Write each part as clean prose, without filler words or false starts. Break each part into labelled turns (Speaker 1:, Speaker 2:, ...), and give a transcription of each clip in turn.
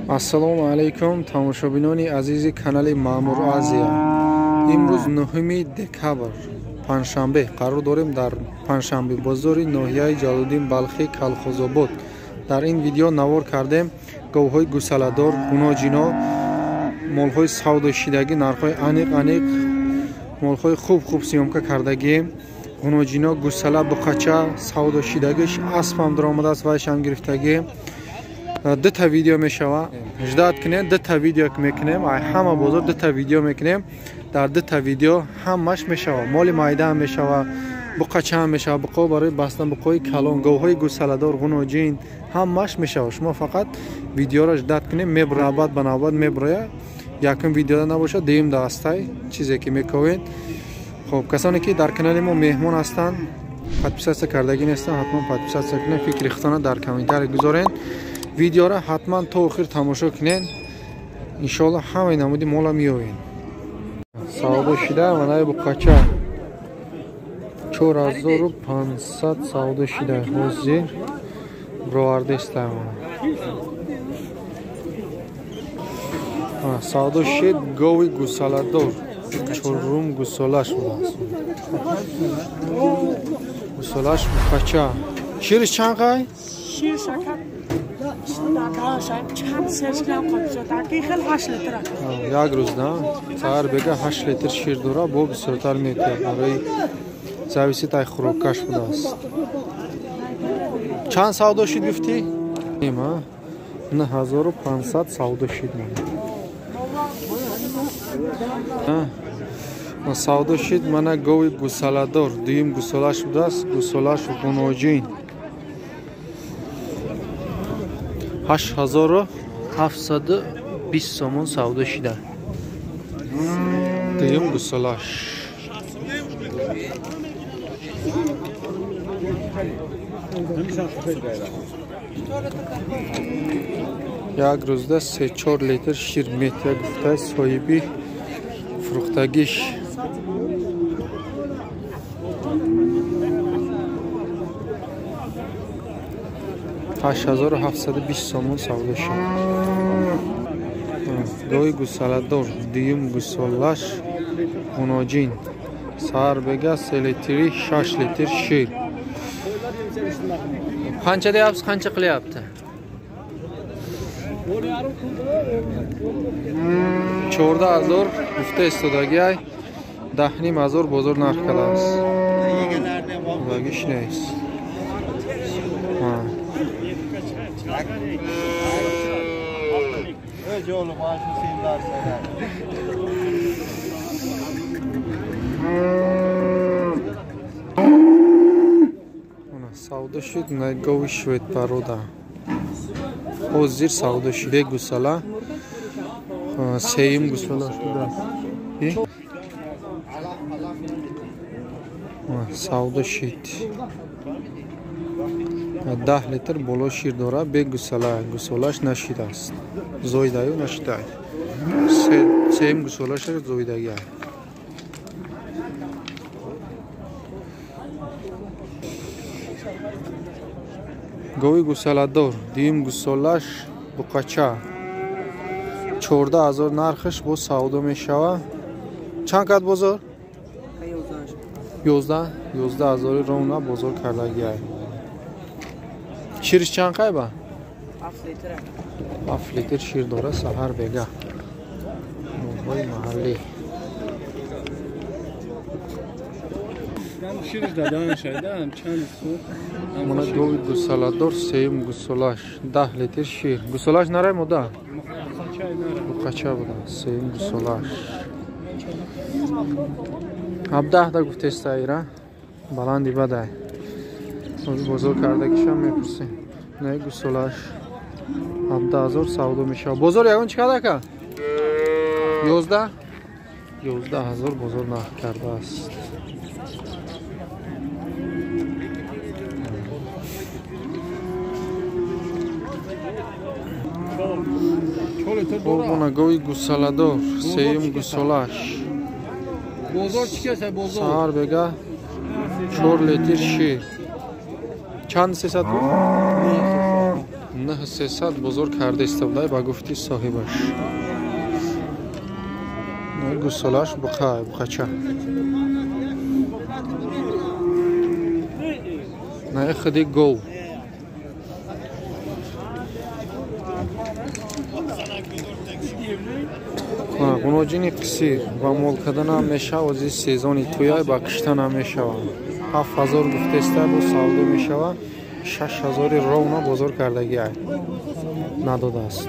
Speaker 1: Assalomu alaykum tomoshabinoni azizi kanali Ma'mur Aziya. Imroz 9 dekabr panshanbe qaror dorim dar Panshanbe bozori nohiyai Jaloliddin Balxi Kalxozobod. Dar in video навор кардем говҳои гусаладор, гуноҷино, молҳои савдошидагӣ, нархҳои аниқ молҳои хуб сиёмка кардагием. Гуноҷино, гусала, буқача, савдошидагиш аспам даромадааст, вайшам гирифтагием. Дута видео мешава. Ждат кинем, дута видео мекунем. Ай ҳама бозор дута видео мекунем. Дар дута видео ҳамаш мешава. Моли майда ҳам мешава, буқача ҳам мешава, буқо барои бастан буқои калон, говҳои гусаладор, гуноҷин ҳамаш мешава. Шумо фақат видеоро ждат кинем, мебура навбат ба навбат мебуроя. Якум видеода набошад, дуюм дастай чизе ки мековен. Хуб, касоне ки дар канали мо меҳмон ҳастанд, подписатсия кардагӣ нестанд, ҳатман подписатсия кунед. Фикри худтона дар комментарий гузорен. Видеоро ҳатман то охир тамошо кунед. Иншоалло ҳамаи намуди мола меёвен. Савдо шида ванаи буқача 4500 савдо шида. Ҳозир бровардеста. Савдо шид гови гусаладор. Чорум гусолаш будааст. Гусолаш буқача. Шириш чанд қай?
Speaker 2: شیر شکر چند سرچ کنم خود دقیقاً 8 لیتر
Speaker 1: یک روز نه سهار بگه 8 لیتر شیر داره با بسیارتر میتونه برای زاویسی تای خوراکش بوده است. چند سودا شد گفتی؟ نیما 9500 سودا شد من سودا شد من گوی گوسالادور دویم گوسالاش بوده است. گوسالاش و گونوجین 8720 сомон савдо шида. Дуюм гусолаш. Як рӯзда 3-4 литр шир метия гуфта соҳиби фурухтагиш. $8720 сомон савдо шид. Гои гусаладор, дуюм гусолаш, гуноҷин. Сар бега 3 литри 6 литр шир. Қанча deyapsiz, qancha qilyapti? 14000 gufta istodagi ay 10000 bozor narx qilamiz. Bagish neys. Savdo shud nagovi shved paroda. Hozir savdo shide gusala. Seyim gusala shuda. Savdo shid. 10 litr bolo shir dora be gusala. Gusalash nashid ast. Zoidayu nashiday. Seyim gusalash zoidagi. Гови гусаладор, дуюм гусолаш, буқача 14000 нархш бо савдо мешава. Чанд кад бозор? 11000 ромна бозор кардагиай. Шириш чанд қай ба? 7 литр шир дора саҳар бега. Молҳои маҳаллӣ.
Speaker 3: شیرش دادن شایدم چند سو
Speaker 1: مانا گوی گوسالادور سیم گوسالاش 10 لیتر شیر. گوسالاش نره مودا؟ بقچه بوده. سیم گوسالاش 17 دا گفته است ایرا بلندی بده. بزرگ کرده کشم میپرسیم. نه گوسالاش 17000 سودا میشه. بزرگ یکون چقدر که؟ 11000 بزرگ نرخ کرده است. Бона гои гусаладор, сеюм гусолаш.
Speaker 3: بازار چی کسه بازار؟
Speaker 1: سهار بگه 4 لیتر شیر. چند 300 بود؟ 9300 бозор карда истаблай ба гуфти соҳибаш. Гусолаш бухача. Най худи гол. Гуноҷини қисир ва мол каданам мешава ози сезони туяй ба киштанам мешава. 7000 гуфтеста бо савдо мешава. 6000 ровна бозор кардагӣ ай надодааст.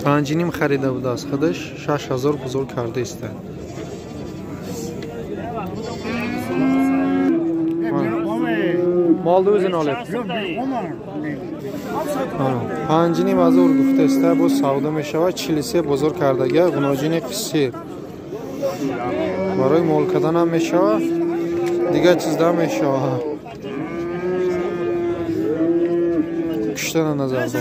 Speaker 1: Панҷиним харида будааст. худаш 6000 бозор карда истад. Молду o'zini olyapti. Panjini bozor guftesta bu savdo meshava 40 bozor kardaga g'unojini qisir. Baroy molkadan ham meshava, diga chizda ham meshava. Kishtana nazarda.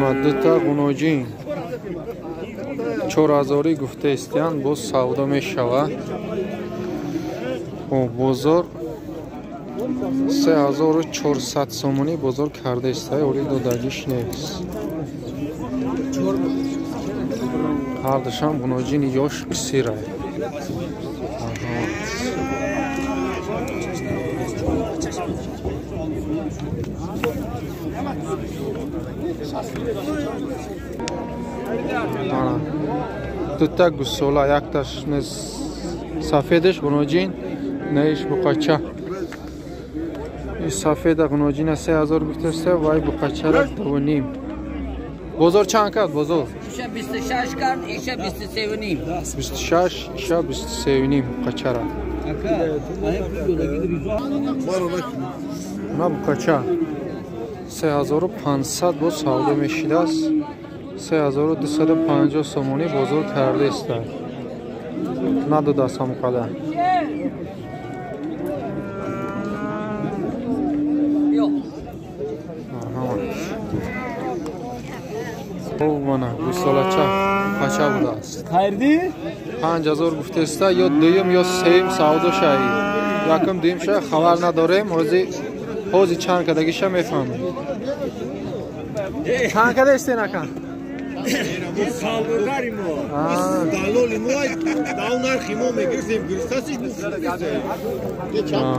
Speaker 1: Maddata g'unojin 4000 guftestian bu savdo meshava. بازار 3400 سومونی بازار کرده است. اولی دادگیش نیست. هر دشم گناجین یاش کسیره. دو تا گوساله یک تاش سفیدش گناجین نهیش بقچه این سفید گناجین 3000 گفتسته وای بقچه را 2.5 بازار چند کرد بازار؟
Speaker 4: ایشه 26 کرد ایشه 23.5
Speaker 1: 26 ایشه 23.5 بقچه را اونا بقچه 3500 با سودا میشیده است 3250 سومونی بازار کرده است نداده است هم قدر mana gusolacha qacha bude است
Speaker 3: خریدی
Speaker 1: 5000 گفته است یا دویم یا سوم سودا شای یکم دویم شای خبر نداریم حوزی چند کدگیش میفهمیم چند کده است نکن
Speaker 5: سالگاری ما دالولی ما دال نرخی ما میگیریم گرفتاسیش یه چند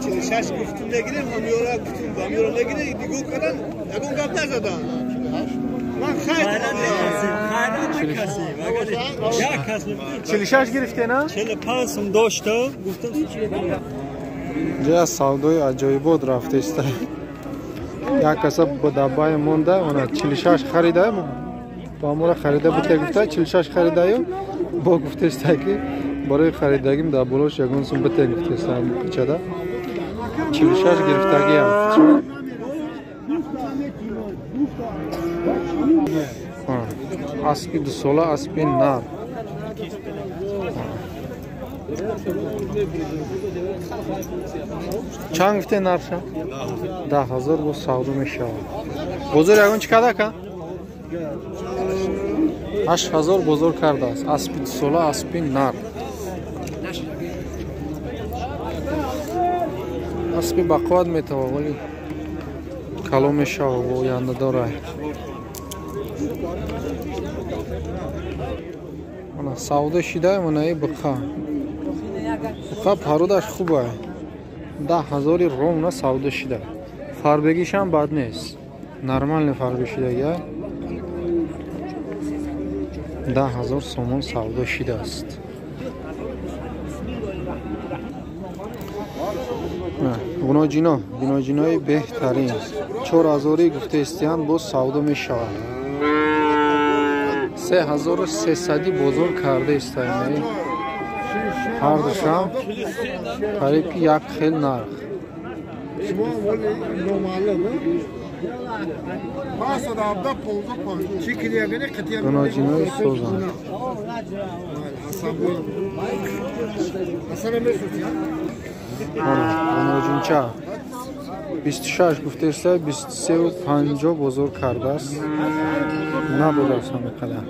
Speaker 5: تا شش گفتم نگیریم همیورا گفتم همیورا نگیریم دیگو کردن اگه گپ نزدن من خیلی
Speaker 1: 46 گرفته نه
Speaker 5: 45 سم داشته گفتم
Speaker 1: جا سودای عجایبات رفته است یک کسب با دبای مونده اون 46 خریده با ما خریده بود گفته 46 خریده با گفته است که برای خریدگیم در بلوش یگون سم بته گفته است چدا 46 گرفتگی هم اسبی دو ساله اسبی نر چند گفته نرشه 10000 با سودا میشه بزرگ اون چقدر کن 8000 بزرگ کرده است اسبی دو ساله اسبی نر اسبی بقواد میتوه ولی کلو میشه و آینده داره انا سودا شده منای بخا پرودش خوبه 10000 روم سودا شده فربگیش هم بد نیست نرمال فربگی شده 10000 سومون سودا شده است گناجینای بهترین 4000 گفته استیان با سودا می شود 3300 بزرگ کرده است هر دوشم قریب یک خیل نرخ گناجینای سوزن گناجینچه 26 гуфтеса 2350 бозор кардааст. Набуд аст ҳамин қадар.